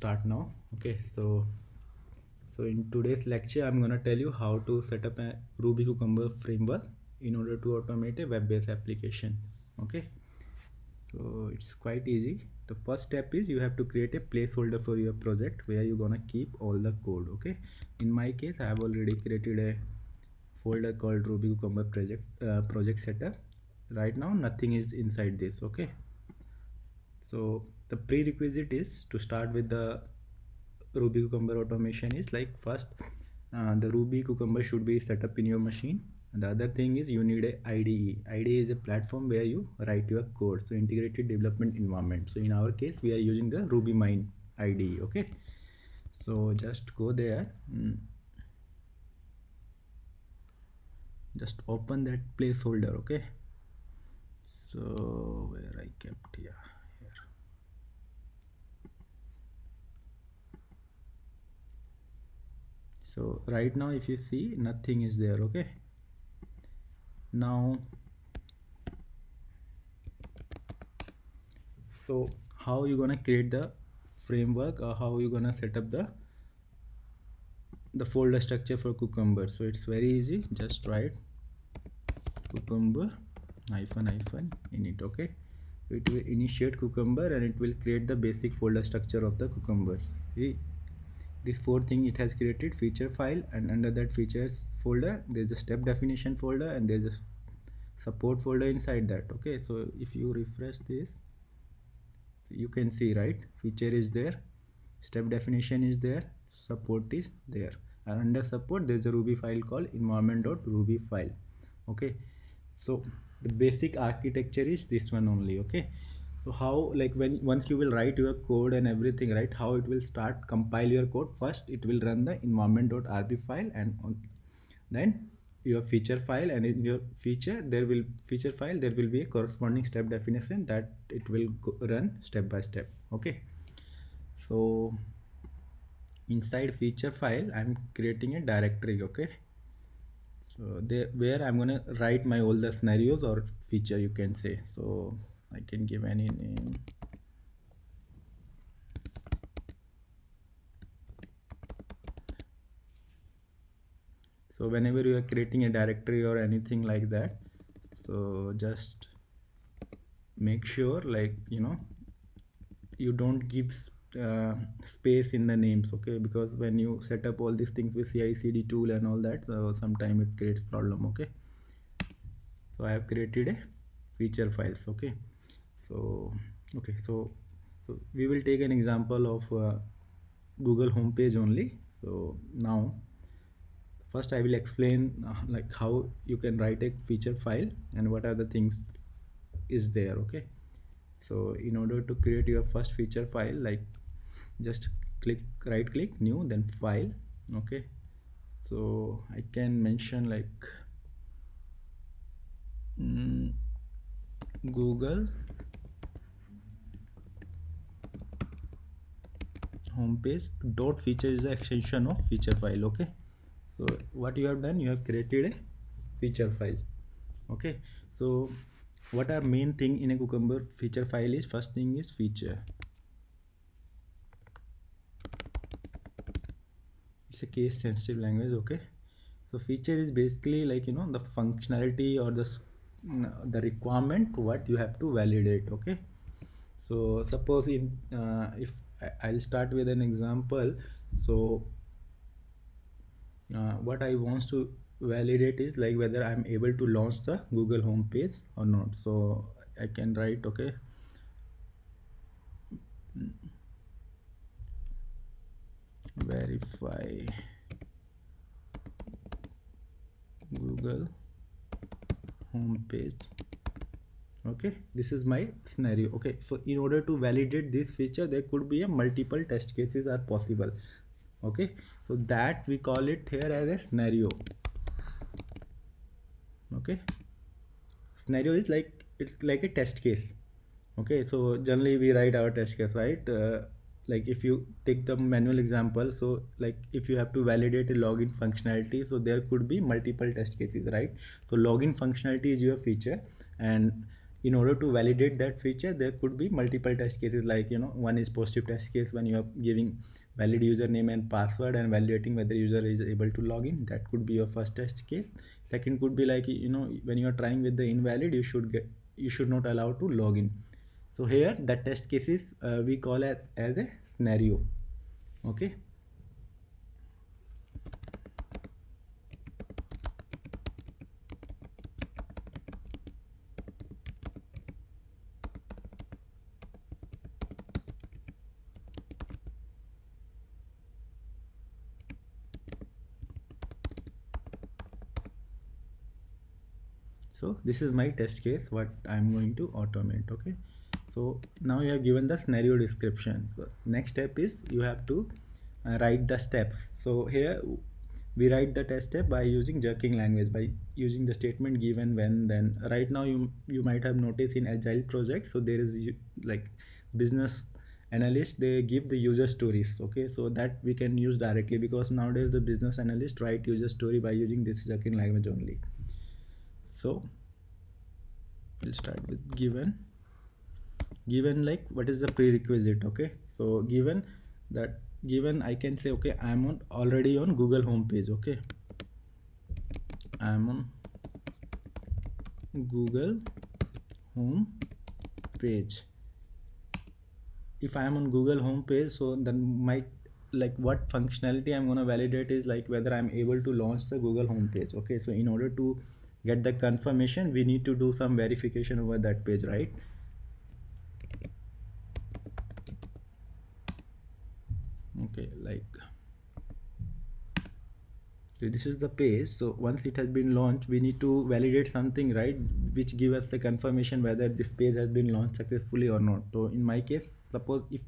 start now. Okay, so in today's lecture I'm gonna tell you how to set up a Ruby Cucumber framework in order to automate a web-based application. Okay, so it's quite easy. The first step is you have to create a placeholder for your project where you're gonna keep all the code. Okay, in my case I have already created a folder called Ruby Cucumber project setup. Right now nothing is inside this. Okay, so the prerequisite is to start with the Ruby Cucumber automation is like first the Ruby Cucumber should be set up in your machine. And the other thing is you need a IDE. IDE is a platform where you write your code, so integrated development environment. So in our case we are using the RubyMine IDE. Okay, so just go there, just open that placeholder. Okay, so where I kept here. So right now if you see nothing is there. Okay, now so how you gonna create the framework, or how you gonna set up the folder structure for Cucumber? So it's very easy, just write Cucumber hyphen init. Okay, it will initiate Cucumber and it will create the basic folder structure of the Cucumber. See, this four thing it has created: feature file, and under that features folder there's a step definition folder, and there's a support folder inside that. Okay, so if you refresh this, you can see, right, feature is there, step definition is there, support is there, and under support there's a Ruby file called environment.ruby file. Okay, so the basic architecture is this one only. Okay, so how, like, when once you will write your code and everything, right, how it will start compile your code? First it will run the environment.rb file, and then your feature file, and in your feature file there will be a corresponding step definition that it will run step by step. Okay, so inside feature file I'm creating a directory. Okay, so there where I'm gonna write my all the scenarios or feature, you can say. So I can give any name. So whenever you are creating a directory or anything like that, so just make sure, like, you don't give space in the names. Okay, because when you set up all these things with CI/CD tool and all that, so sometime it creates problem. Okay, so I have created a feature files. Okay, so so we will take an example of Google homepage only. So now first I will explain like how you can write a feature file and what are the things is there. Okay, so in order to create your first feature file, like, just right click new, then file. Okay, so I can mention like Google homepage dot feature is the extension of feature file. Okay, so what you have done, you have created a feature file. Okay, so what are main thing in a Cucumber feature file is, first thing is feature. It's a case sensitive language. Okay, so feature is basically like, the functionality or the requirement what you have to validate. Okay, so suppose in if I'll start with an example. So what I want to validate is like whether I'm able to launch the Google home page or not. So I can write, okay, verify Google home page. Okay, this is my scenario. Okay, so in order to validate this feature, there could be a multiple test cases are possible. Okay, so that we call it here as a scenario. Okay, scenario is like, it's like a test case. Okay, so generally we write our test case, right? Like if you take the manual example, so like if you have to validate a login functionality, so there could be multiple test cases, right? So login functionality is your feature, and in order to validate that feature, there could be multiple test cases, like one is positive test case when you are giving valid username and password and validating whether user is able to log in. That could be your first test case. Second could be like when you are trying with the invalid, you should not allow to log in. So here that test cases we call as a scenario. Okay. So this is my test case what I'm going to automate. Okay, so now you have given the scenario description. So next step is you have to write the steps. So here we write the test step by using jerking language, by using the statement given, when, then. Right now you might have noticed in agile project, so there is like business analyst, they give the user stories. Okay, so that we can use directly, because nowadays the business analyst write user story by using this jerking language only. So we'll start with given like what is the prerequisite. Okay, so given I can say, okay, I'm already on Google homepage. Okay, I'm on Google home page. If I am on Google home page, so then my, like, what functionality I'm gonna validate is like whether I'm able to launch the Google home page. Okay, so in order to get the confirmation, we need to do some verification over that page, right? Okay, like, so this is the page. So once it has been launched, we need to validate something, right, which give us the confirmation whether this page has been launched successfully or not. So in my case, suppose if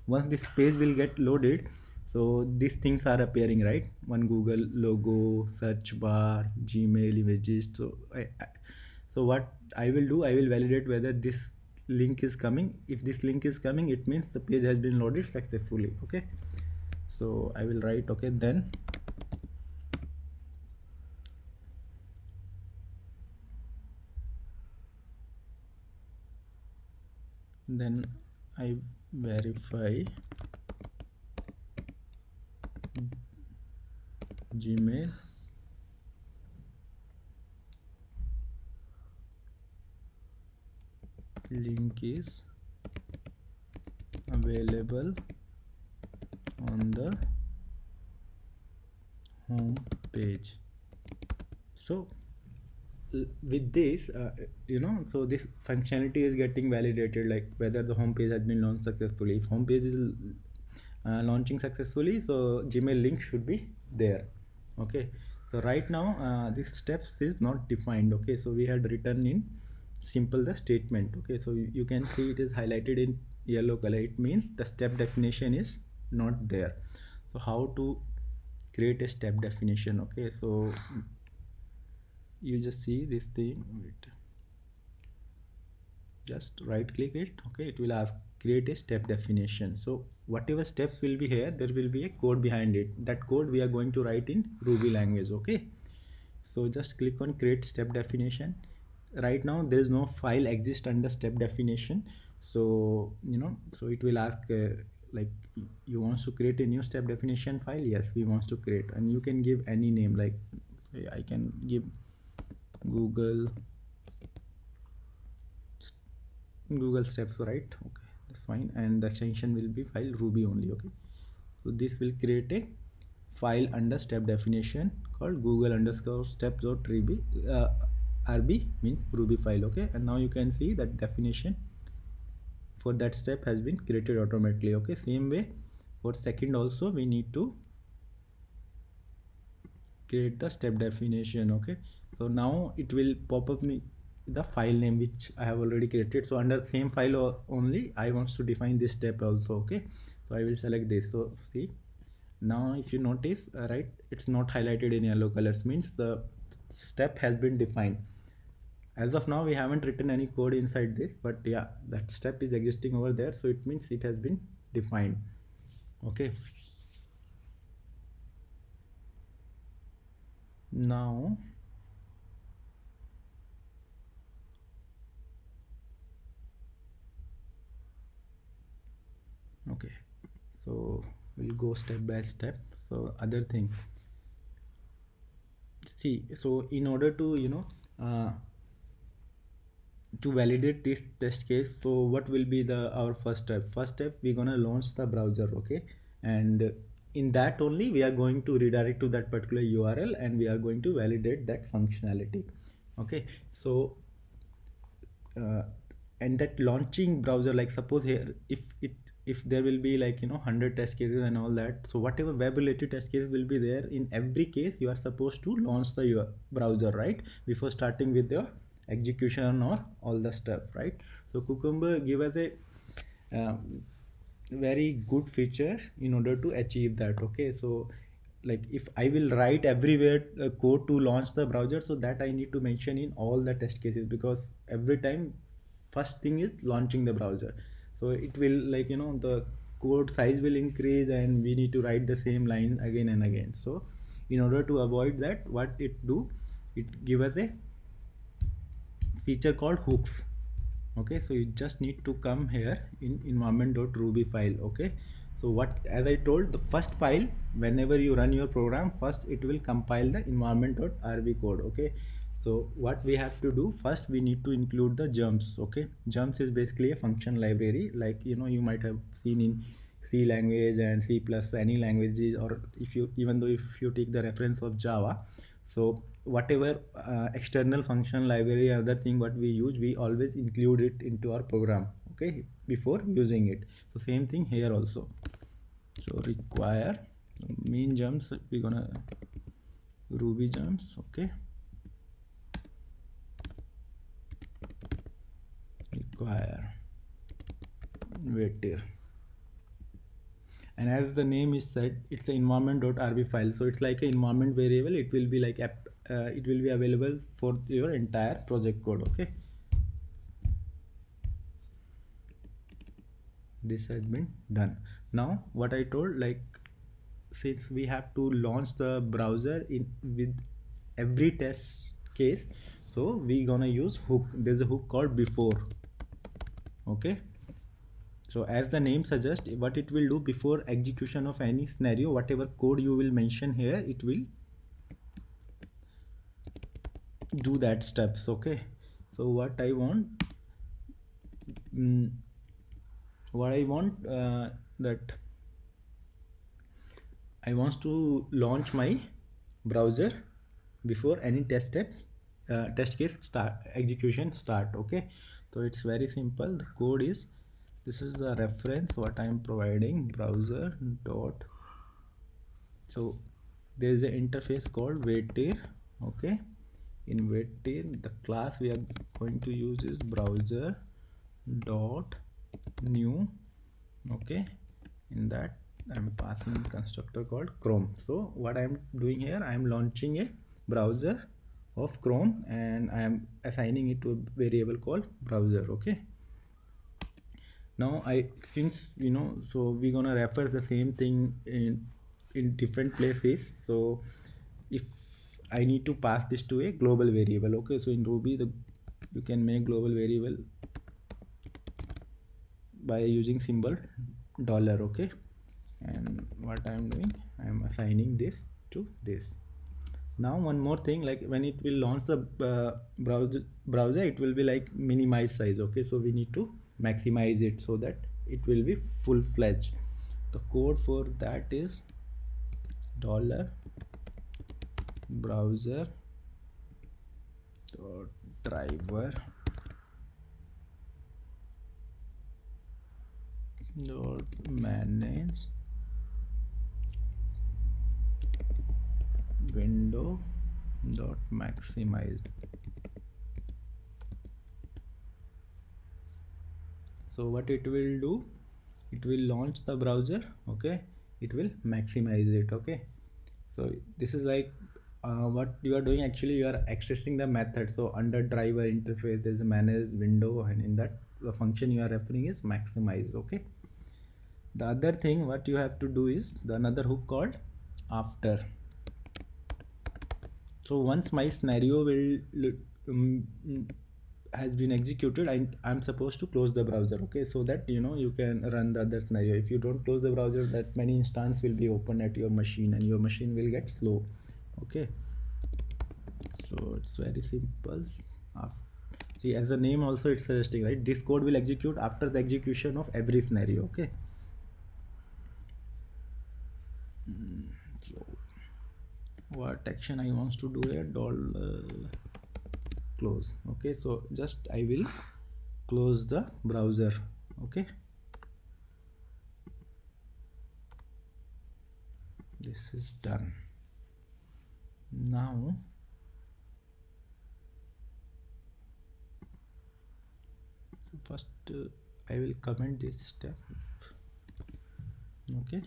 once this page will get loaded, so these things are appearing, right? One Google logo, search bar, Gmail images. So so what I will do, I will validate whether this link is coming. If this link is coming, it means the page has been loaded successfully. Okay, so I will write, okay, then I verify Gmail link is available on the home page. So with this so this functionality is getting validated, like whether the home page has been launched successfully. If home page is launching successfully, so Gmail link should be there. Okay, so right now this steps is not defined. Okay, so we had written in simple the statement. Okay, so you can see it is highlighted in yellow color. It means the step definition is not there. So how to create a step definition? Okay, so you just see this thing. Wait, just right click it. Okay, it will ask create a step definition. So whatever steps will be here, there will be a code behind it. That code we are going to write in Ruby language. Okay, so just click on create step definition. Right now there is no file exist under step definition, so so it will ask like, you want to create a new step definition file? Yes, we want to create, and you can give any name, like I can give Google steps, right? Okay, that's fine, and the extension will be file Ruby only. Okay, so this will create a file under step definition called Google underscore steps.rb. RB means Ruby file. Okay, and now you can see that definition for that step has been created automatically. Okay, same way for second also we need to create the step definition. Okay, so now it will pop up me the file name which I have already created. So under same file only I want to define this step also. Okay, so I will select this. So see, now if you notice, right, it's not highlighted in yellow colors, means the step has been defined. As of now we haven't written any code inside this, but yeah, that step is existing over there, so it means it has been defined. Okay, now So we'll go step by step. So other thing, see, so in order to to validate this test case, so what will be the our first step we're gonna launch the browser, okay? And in that only we are going to redirect to that particular URL and we are going to validate that functionality, okay? So and that launching browser, like suppose here if there will be like 100 test cases and all that, so whatever web related test cases will be there, in every case you are supposed to launch the your browser, right, before starting with your execution or all the stuff, right? So Cucumber give us a uh, very good feature in order to achieve that, okay? So like if I will write everywhere code to launch the browser, so that I need to mention in all the test cases, because every time first thing is launching the browser, so it will like the code size will increase and we need to write the same line again and again. So in order to avoid that, what it do, it give us a feature called hooks, okay? So you just need to come here in environment.ruby file, okay? So what, as I told, the first file, whenever you run your program, first it will compile the environment.rb code, okay? So what we have to do, first we need to include the jumps, okay? Jumps is basically a function library, like you might have seen in C language and C plus any languages, or if you, even though if you take the reference of Java, so whatever external function library, other thing what we use, we always include it into our program, okay, before using it. So same thing here also. So require main jumps, we're gonna ruby jumps, okay? Require waitir, and as the name is said, it's an environment.rb file, so it's like an environment variable. It will be like it will be available for your entire project code, okay? This has been done. Now what I told, like since we have to launch the browser in with every test case, so we gonna use hook. There's a hook called before, okay? So as the name suggests, what it will do, before execution of any scenario, whatever code you will mention here, it will do that steps, okay? So what I want, mm, that I want to launch my browser before any test case start execution start, okay? So it's very simple. The code is, this is the reference what I am providing, browser dot, so there is an interface called waitir, okay? In waitir, the class we are going to use is browser dot new, okay? In that I'm passing constructor called Chrome. So what I'm doing here, I'm launching a browser of Chrome and I am assigning it to a variable called browser, okay? Now since so we're gonna refer the same thing in different places. So if I need to pass this to a global variable, okay? So in Ruby, you can make global variable by using symbol dollar, okay? And what I am doing, I am assigning this to this. Now one more thing, like when it will launch the browser, it will be like minimize size, okay? So we need to maximize it so that it will be full-fledged. The code for that is dollar browser driver manage window maximize. So what it will do, it will launch the browser, okay? It will maximize it, okay? So this is like what you are doing, actually you are accessing the method. So under driver interface there's a manage window, and in that the function you are referring is maximize, okay? The other thing what you have to do is the another hook called after. So once my scenario will has been executed, I'm supposed to close the browser, okay, so that you can run the other scenario. If you don't close the browser, that many instance will be open at your machine and your machine will get slow. Okay, so it's very simple. See, as the name also it's suggesting, right, this code will execute after the execution of every scenario. Okay, so what action I wants to do here, close. Okay, so just I will close the browser. Okay, this is done. Now first I will comment this step. Okay,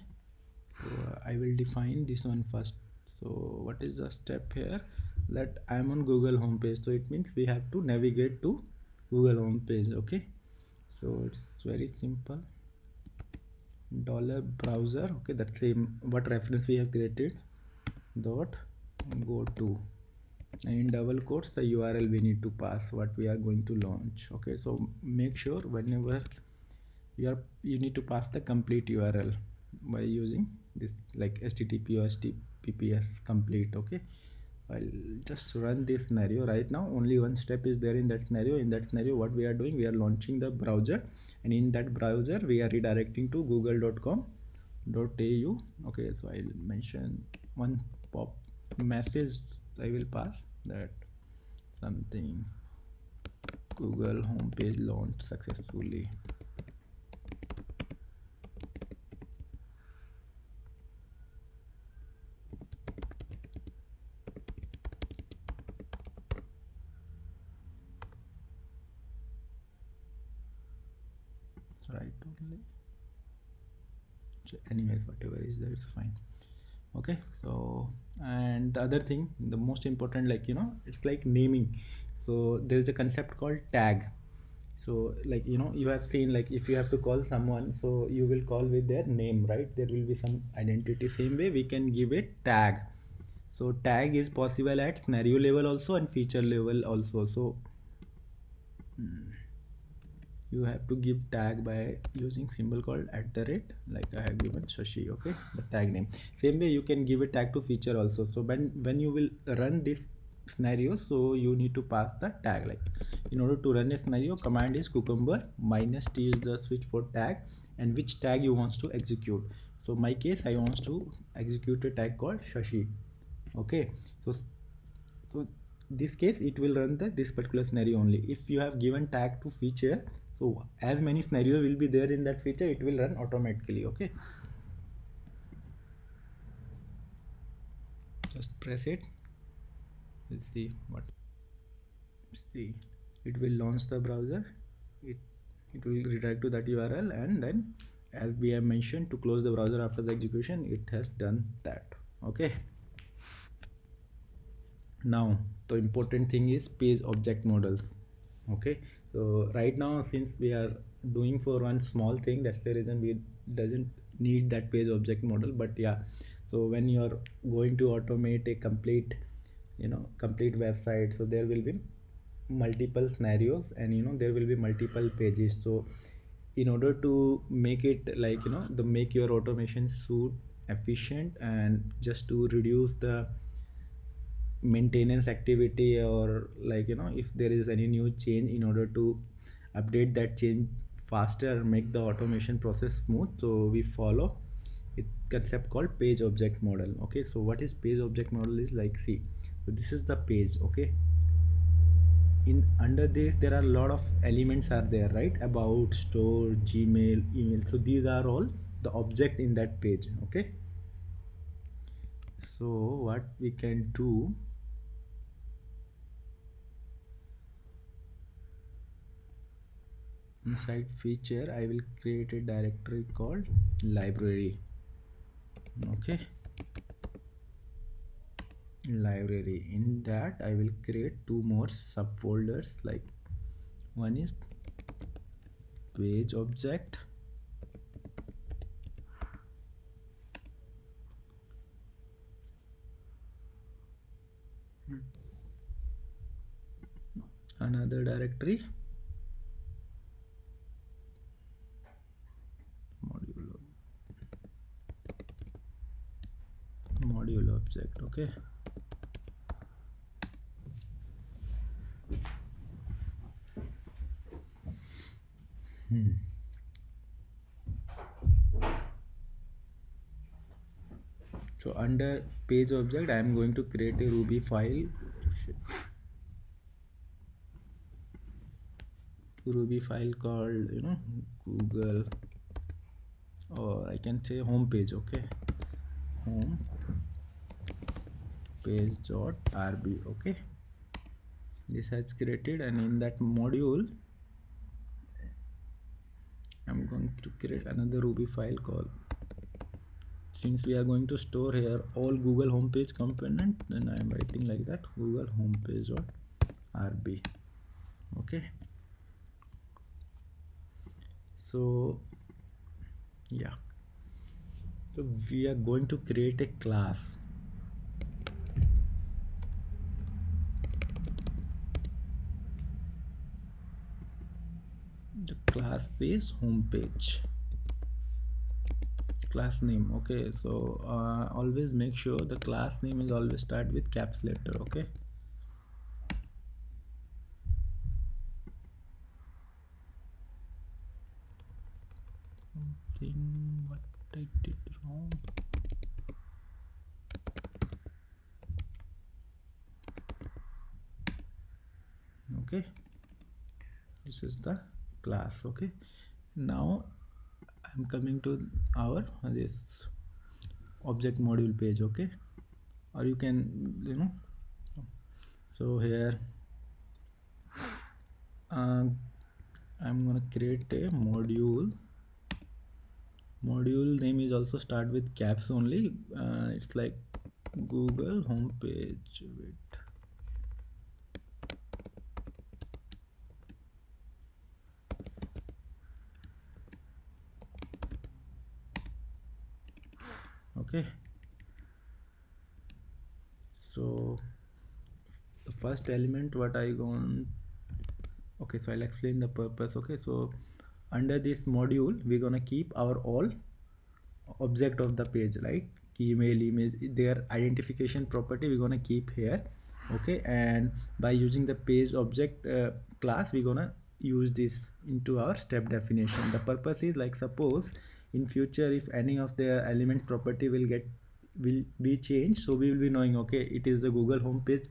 so I will define this one first. So what is the step here? That I am on Google homepage, so it means we have to navigate to Google homepage. Okay, so it's very simple. $browser. Okay, that's same what reference we have created. Dot go to, and in double quotes the URL we need to pass what we are going to launch. Okay, so make sure whenever you need to pass the complete URL by using this, like HTTP or HTTPS complete. Okay, I'll just run this scenario right now. Only one step is there in that scenario. In that scenario, what we are doing, we are launching the browser, and in that browser we are redirecting to google.com.au. Okay, so I'll mention one pop message. I will pass that something Google homepage launched successfully. Right only. So anyways, whatever is there is fine. Okay, so and the other thing, the most important, like it's like naming. So there is a concept called tag. So like you have seen, like if you have to call someone, so you will call with their name, right? There will be some identity. Same way we can give a tag. So tag is possible at scenario level also and feature level also. So you have to give tag by using symbol called @ like I have given Shashi. Okay, the tag name. Same way you can give a tag to feature also. So when you will run this scenario, so you need to pass the tag. Like in order to run a scenario, command is cucumber -t is the switch for tag, and which tag you wants to execute. So my case, I wants to execute a tag called Shashi. Okay, so this case it will run this particular scenario only. If you have given tag to feature, so as many scenarios will be there in that feature, it will run automatically. Okay, just press it. Let's see what. See, it will launch the browser. It will redirect to that URL, and then as we have mentioned, to close the browser after the execution, it has done that. Okay, now the important thing is page object models. Okay, so right now, since we are doing for one small thing, that's the reason we doesn't need that page object model. But yeah, so when you are going to automate a complete website, so there will be multiple scenarios, and there will be multiple pages. So in order to make it, like the make your automation suit efficient, and just to reduce the maintenance activity, or like if there is any new change, in order to update that change faster, make the automation process smooth, so we follow a concept called page object model. Okay, so what is page object model is like, see, so this is the page. Okay, in under this there are a lot of elements are there, right? About, store, Gmail, email. So these are all the object in that page. Okay, so what we can do, inside feature, I will create a directory called library. Okay, library. In that I will create two more subfolders, like one is page object, another directory, module object. Okay, so under page object I am going to create a Ruby file, called Google, or I can say home page. Okay, home page.rb. okay, this has created, and in that module I'm going to create another Ruby file called, since we are going to store here all Google homepage component, then I am writing like that, Google homepage.rb. okay, so yeah, so we are going to create a class. The class is homepage, class name. Okay, so always make sure the class name is always start with caps letter. Okay, something what I did wrong. Okay, this is the class. Okay, now I'm coming to our this object module page. Okay, or you can so here I'm gonna create a module name is also start with caps only. It's like Google homepage. Wait, okay, so the first element what I want, okay, so I'll explain the purpose. Okay, so under this module we're gonna keep our all object of the page, right? Email, image, their identification property we're gonna keep here. Okay, and by using the page object class we're gonna use this into our step definition. The purpose is like, suppose in future if any of the element property will be changed, so we will be knowing, okay, it is the Google homepage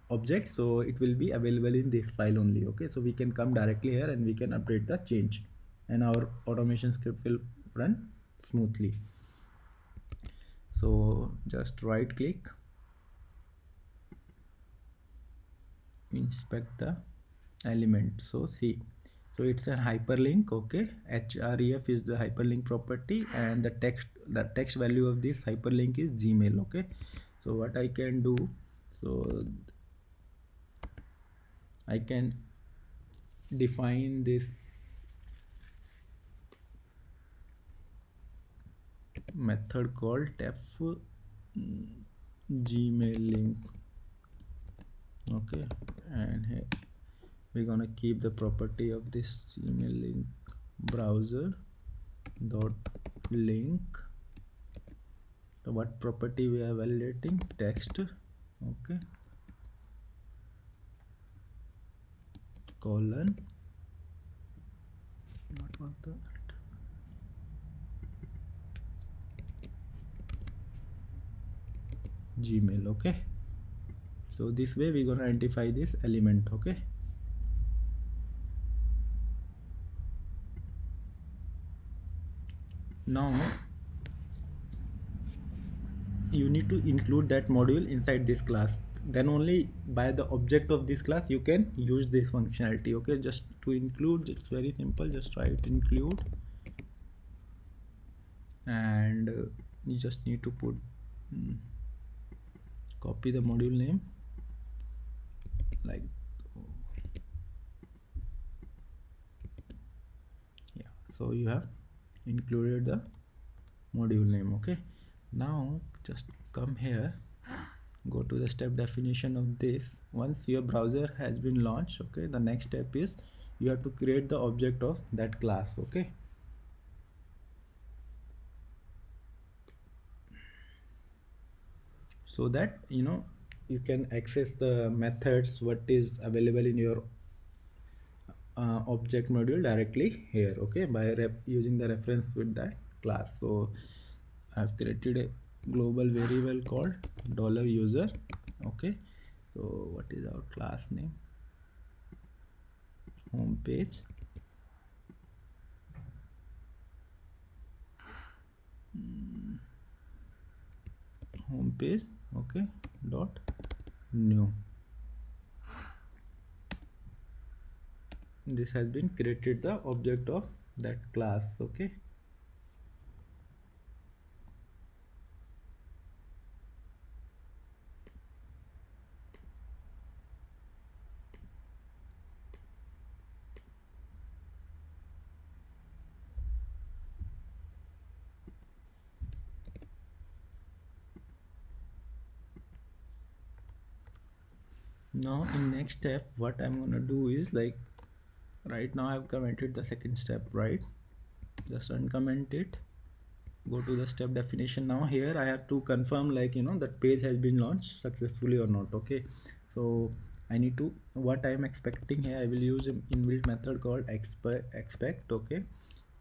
object, so it will be available in this file only. Okay, so we can come directly here and we can update the change, and our automation script will run smoothly. So just right click, inspect the element. So see, so it's a hyperlink. Okay, href is the hyperlink property, and the text value of this hyperlink is Gmail. Okay, so what I can do, so I can define this method called def Gmail link. Okay, and here we're gonna keep the property of this Gmail link browser dot link. So what property we are validating? Text. Okay, colon, what was that? Gmail. Okay, so this way we're gonna identify this element. Okay, now you need to include that module inside this class, then only by the object of this class you can use this functionality. Okay, just to include, it's very simple, just write include, and you just need to put copy the module name like, yeah, so you have included the module name. Okay, now just come here go to the step definition of this. Once your browser has been launched, okay, the next step is you have to create the object of that class. Okay, so that you can access the methods what is available in your object module directly here. Okay, by using the reference with that class. So I've created a global variable called $user. Okay, so what is our class name? Home page. Home page. Okay, dot new. This has been created the object of that class. Okay, now in next step what I'm gonna do is, like, right now I've commented the second step, right? Just uncomment it, go to the step definition. Now here I have to confirm, like, that page has been launched successfully or not. Okay, so I need to, what I am expecting here, I will use an inbuilt method called expect. Okay,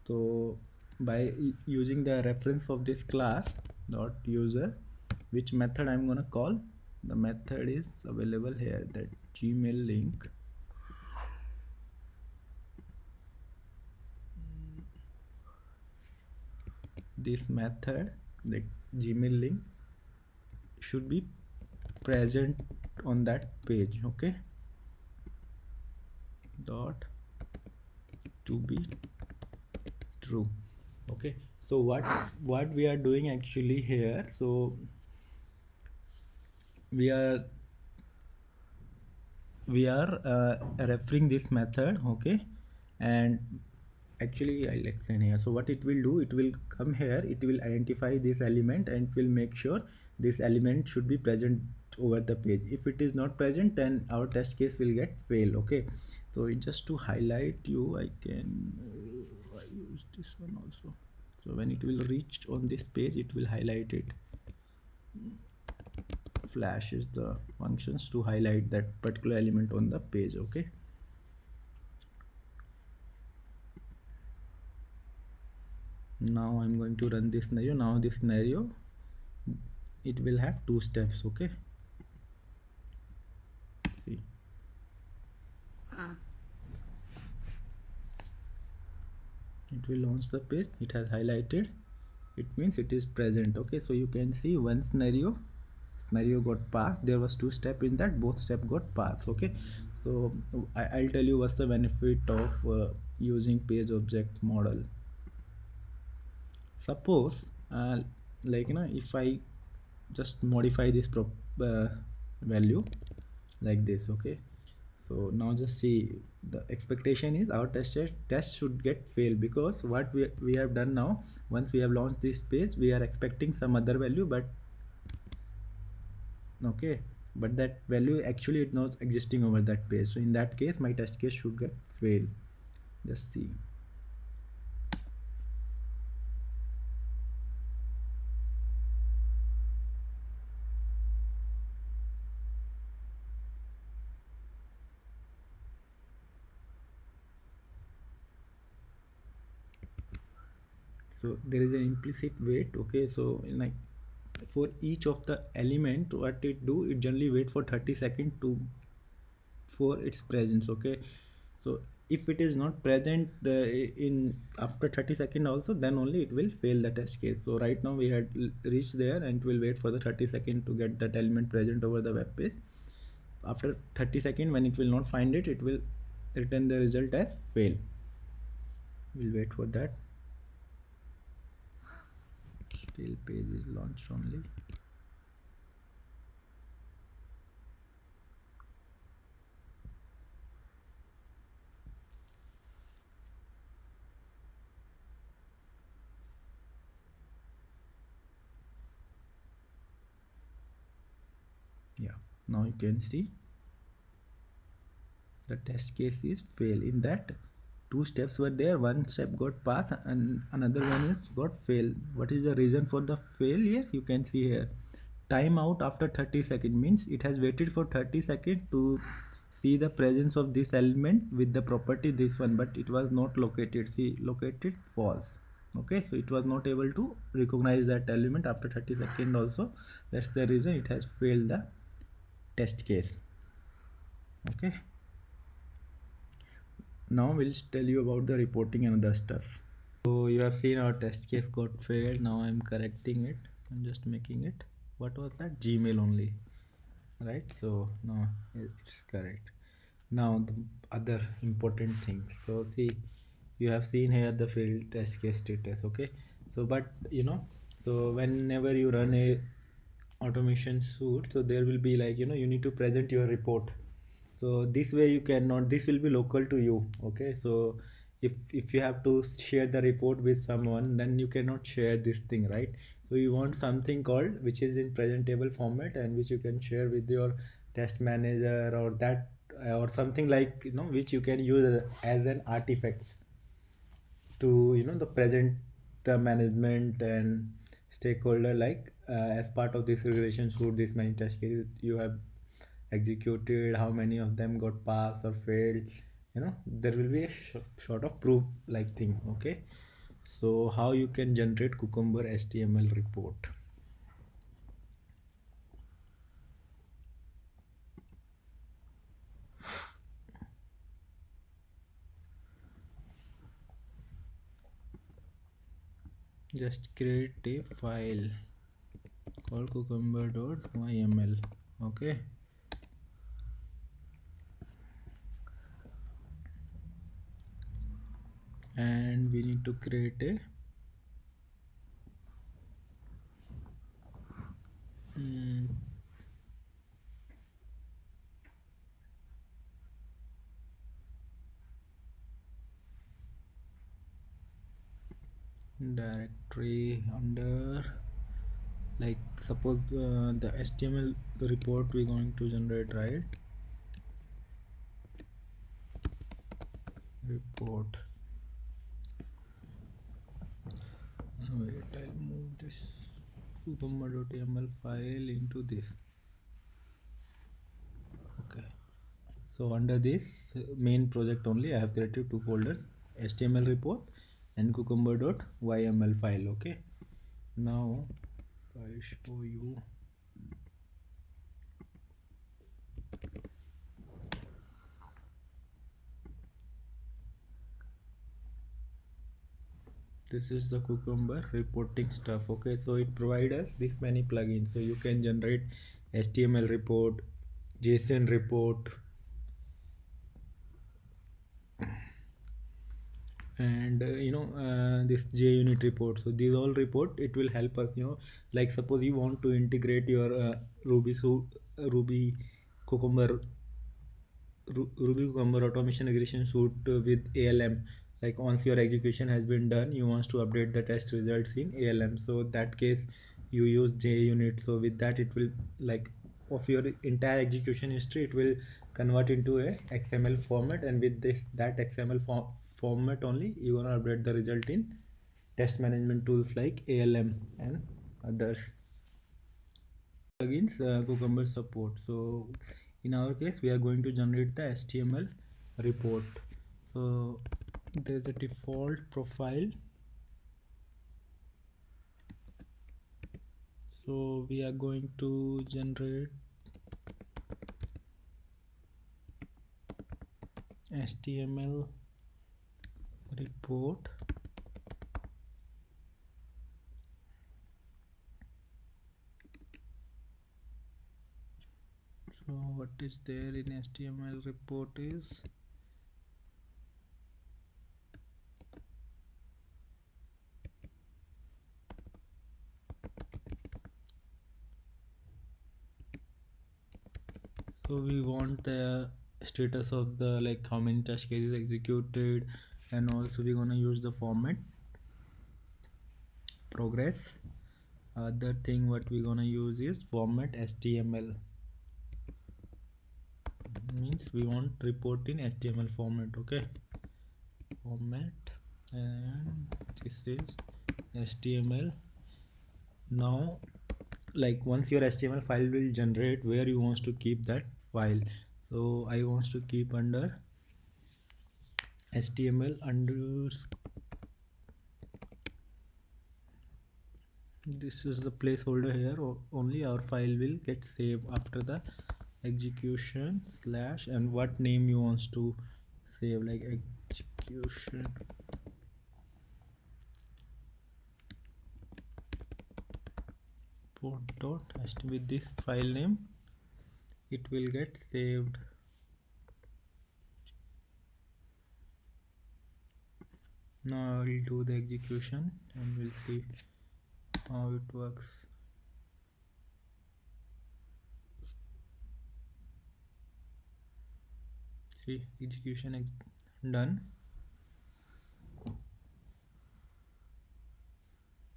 so by using the reference of this class dot user, which method I'm gonna call, the method is available here, that Gmail link. This method, the Gmail link, should be present on that page. Okay, dot to be true. Okay, so what we are doing actually here, so we are referring this method. Okay, and actually I'll explain here. So what it will do, it will come here, it will identify this element and it will make sure this element should be present over the page. If it is not present, then our test case will get fail. Okay, so just to highlight you, I can I use this one also. So when it will reach on this page, it will highlight it. Flash is the functions to highlight that particular element on the page. Okay, now I'm going to run this scenario. Now this scenario, it will have two steps. Okay, see, it will launch the page, it has highlighted, it means it is present. Okay, so you can see one scenario got passed. There was two steps in that, both steps got passed. Okay, so I'll tell you what's the benefit of using page object model. Suppose like, if I just modify this value like this. Okay, so now just see, the expectation is our test should get failed, because what we have done now, once we have launched this page, we are expecting some other value, but okay, but that value actually is not existing over that page. So in that case, my test case should get fail. Just see. So there is an implicit wait. Okay, so like for each of the element, what it do, it generally wait for 30 seconds to for its presence. Okay, so if it is not present in after 30 seconds also, then only it will fail the test case. So right now we had reached there, and it will wait for the 30 seconds to get that element present over the web page. After 30 seconds, when it will not find it, it will return the result as fail. We'll wait for that. Still page is launched only. Now you can see the test case is fail. In that, two steps were there, one step got pass and another one is got fail. What is the reason for the failure? You can see here, timeout after 30 seconds, means it has waited for 30 seconds to see the presence of this element with the property this one, but it was not located. See, located false. Okay, so it was not able to recognize that element after 30 seconds also. That's the reason it has failed the test case. Okay, now we'll tell you about the reporting and other stuff. So you have seen our test case got failed. Now I'm correcting it. I'm just making it. What was that? Gmail only, right? So now it's correct. Now the other important things. So see, you have seen here the failed test case status. Okay. So but so whenever you run a automation suite, so there will be like you need to present your report. So this way you cannot, this will be local to you. Okay, so if you have to share the report with someone, then you cannot share this thing, right? So you want something called which is in presentable format and which you can share with your test manager, or that or something like which you can use as an artifacts to the present the management and stakeholder, like as part of this regulation suit, this many test cases you have executed, how many of them got passed or failed. There will be a sort of proof like thing. Okay, so how you can generate Cucumber HTML report? Just create a file called cucumber.yml. Okay, and we need to create a directory under, like, suppose the HTML report we're going to generate, right? Report. Wait, I'll move this cucumber.yml file into this. Okay, so under this main project only, I have created two folders, HTML report and cucumber.yml file. Okay, now I show you. This is the Cucumber reporting stuff. Okay, so it provides us this many plugins, so you can generate HTML report, JSON report, and this JUnit report. So these all report, it will help us, like suppose you want to integrate your Ruby Cucumber Ruby Cucumber automation regression suite with ALM. Like once your execution has been done, you want to update the test results in ALM. So that case, you use JUnit. So with that, it will, like, of your entire execution history, it will convert into a XML format, and with that XML format only, you're gonna update the result in test management tools like ALM and others. Plugins Cucumber support. So in our case, we are going to generate the HTML report. So there's a default profile. So we are going to generate HTML report. So what is there in HTML report is so we want the status of the, like, how many test cases executed, and also we're gonna use the format progress. Other thing what we're gonna use is format HTML. means we want report in HTML format. Okay, format, and this is HTML. Now, like, once your HTML file will generate, where you want to keep that file. So I want to keep under HTML under, this is the placeholder here. Only our file will get saved after the execution slash, and what name you want to save, like execution port.html. With this file name it will get saved. Now I will do the execution and we'll see how it works. See, execution done.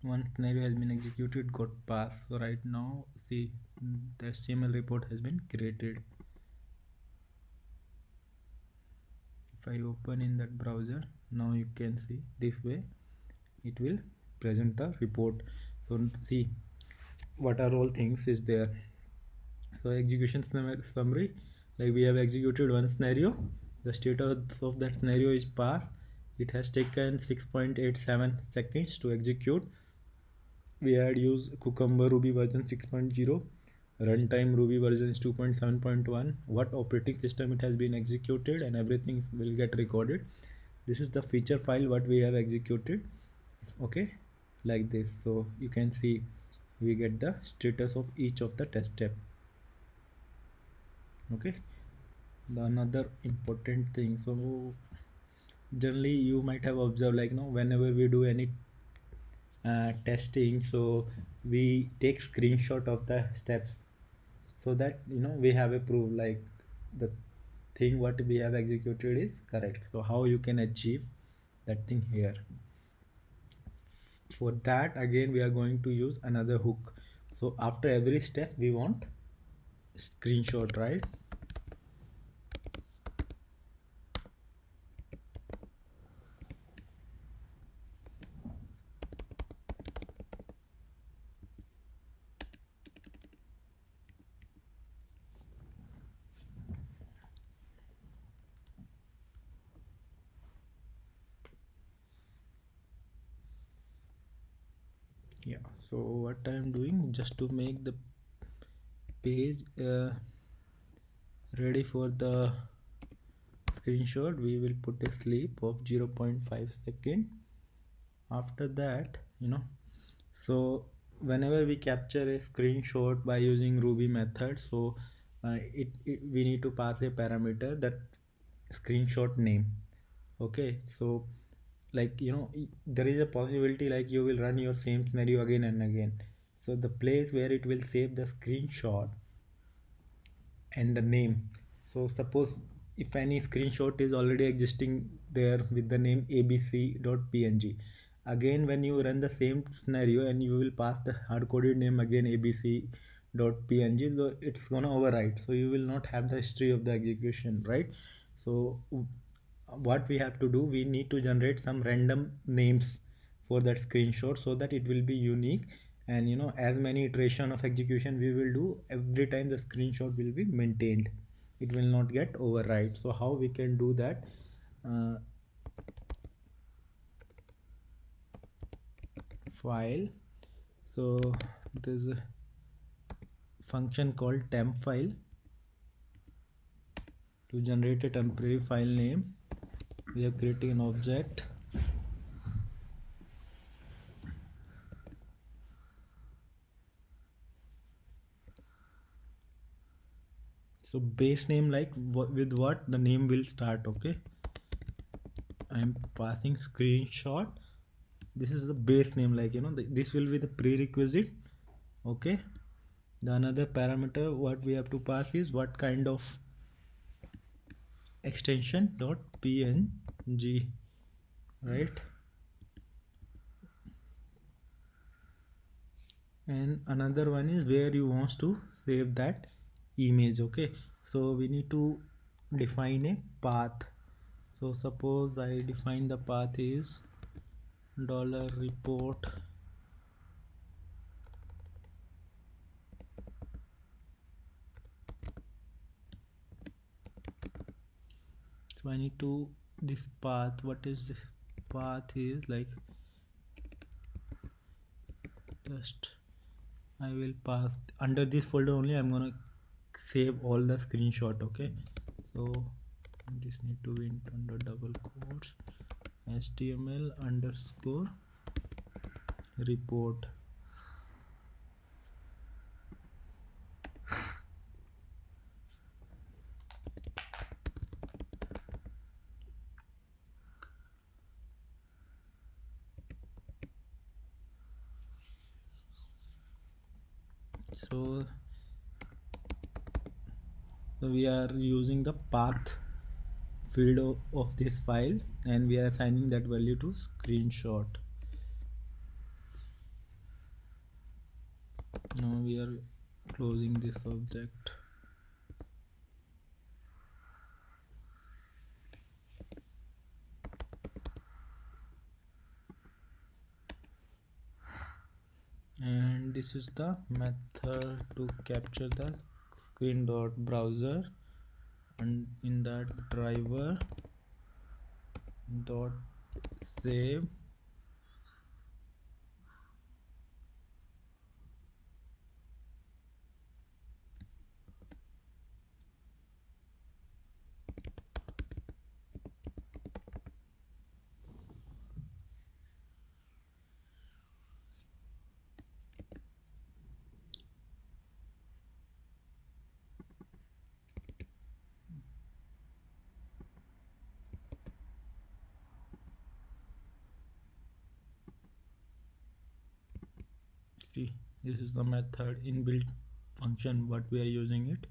One scenario has been executed, got passed. So right now, see, the HTML report has been created. If I open in that browser, now you can see this way it will present the report. So see what are all things is there. So execution summary, like we have executed one scenario, the status of that scenario is pass. It has taken 6.87 seconds to execute. We had used Cucumber Ruby version 6.0, runtime Ruby version is 2.7.1, what operating system it has been executed, and everything will get recorded. This is the feature file what we have executed. Okay, like this. So you can see we get the status of each of the test step. Okay, the another important thing, so generally you might have observed, like, whenever we do any testing, so we take screenshot of the steps, so that we have a proof, like the thing what we have executed is correct. So how you can achieve that thing here? For that, again, we are going to use another hook. So after every step we want screenshot, right? Yeah, so what I'm doing, just to make the page ready for the screenshot, we will put a sleep of 0.5 second. After that, so whenever we capture a screenshot by using Ruby method, so we need to pass a parameter, that screenshot name. Okay, so, like, there is a possibility like you will run your same scenario again and again. So the place where it will save the screenshot and the name, so suppose if any screenshot is already existing there with the name abc.png, again when you run the same scenario and you will pass the hard-coded name again abc.png, so it's gonna overwrite, so you will not have the history of the execution, right? So what we have to do, we need to generate some random names for that screenshot, so that it will be unique, and as many iteration of execution we will do, every time the screenshot will be maintained, it will not get override. So how we can do that? File, so there's a function called temp file to generate a temporary file name. We have created an object. So base name, like with what the name will start. Okay, I'm passing screenshot. This is the base name, like this will be the prerequisite. Okay, the another parameter what we have to pass is what kind of extension dot png, right? And another one is where you want to save that image. Okay, so we need to define a path. So suppose I define the path is $report. So I need to this path, what is this path is like, just I will pass under this folder only. I'm gonna save all the screenshot. Okay, so this need to be under double quotes html underscore report. So we are using the path field of this file, and we are assigning that value to screenshot. Now we are closing this object. And this is the method to capture the screen dot browser, and in that driver dot save see, this is the method inbuilt function what we are using it,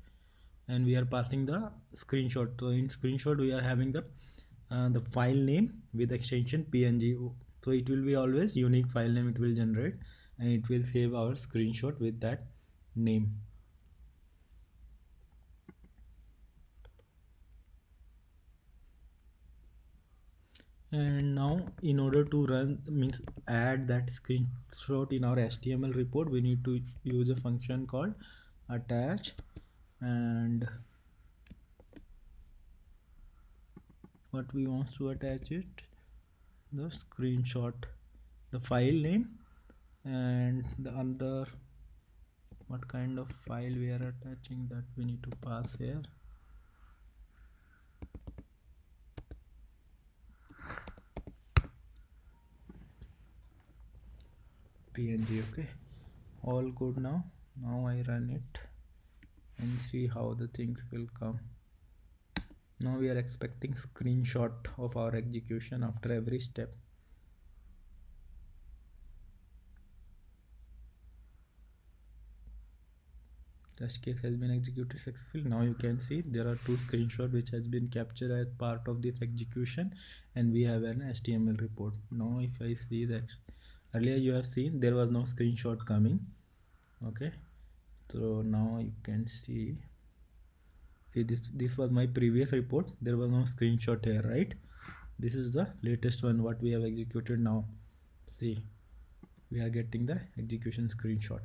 and we are passing the screenshot. So in screenshot we are having the file name with extension png, so it will be always unique file name it will generate, and it will save our screenshot with that name. And now in order to run means add that screenshot in our html report, we need to use a function called attach, and what we want to attach it, the screenshot, the file name, and the other what kind of file we are attaching, that we need to pass here. png. Okay, all good. Now I run it and see how the things will come. Now we are expecting screenshot of our execution after every step. Test case has been executed successfully. Now you can see there are 2 screenshots which has been captured as part of this execution, and we have an html report. Now if I see that earlier you have seen there was no screenshot coming. Okay, so now you can see this was my previous report, there was no screenshot here, right? This is the latest one what we have executed. Now see, we are getting the execution screenshot.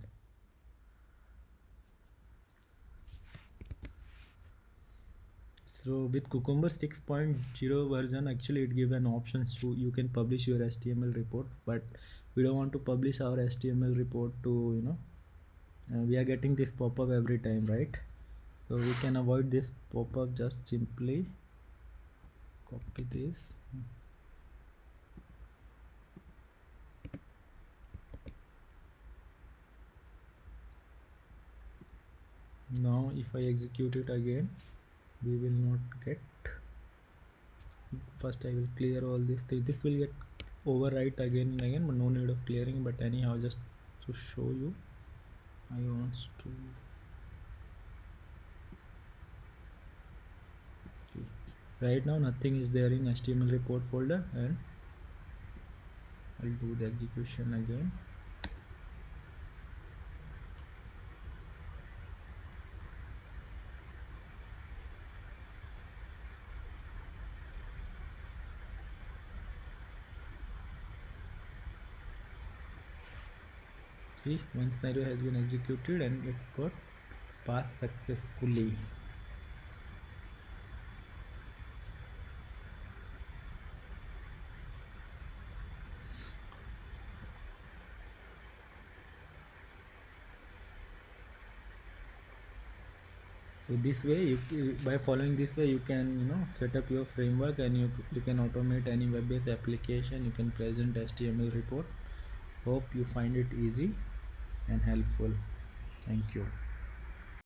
So with Cucumber 6.0 version, actually it gives an option to you can publish your HTML report, but we don't want to publish our HTML report to, we are getting this pop-up every time, right? So we can avoid this pop-up, just simply copy this. Now if I execute it again, we will not get. First I will clear all this thing. This will get overwrite again and again, but no need of clearing. But anyhow, just to show you, I want to see. Right now nothing is there in HTML report folder, and I'll do the execution again. See, one scenario has been executed and it got passed successfully. So this way, by following this way, you can set up your framework, and you can automate any web-based application. You can present HTML report. Hope you find it easy and helpful. Thank you.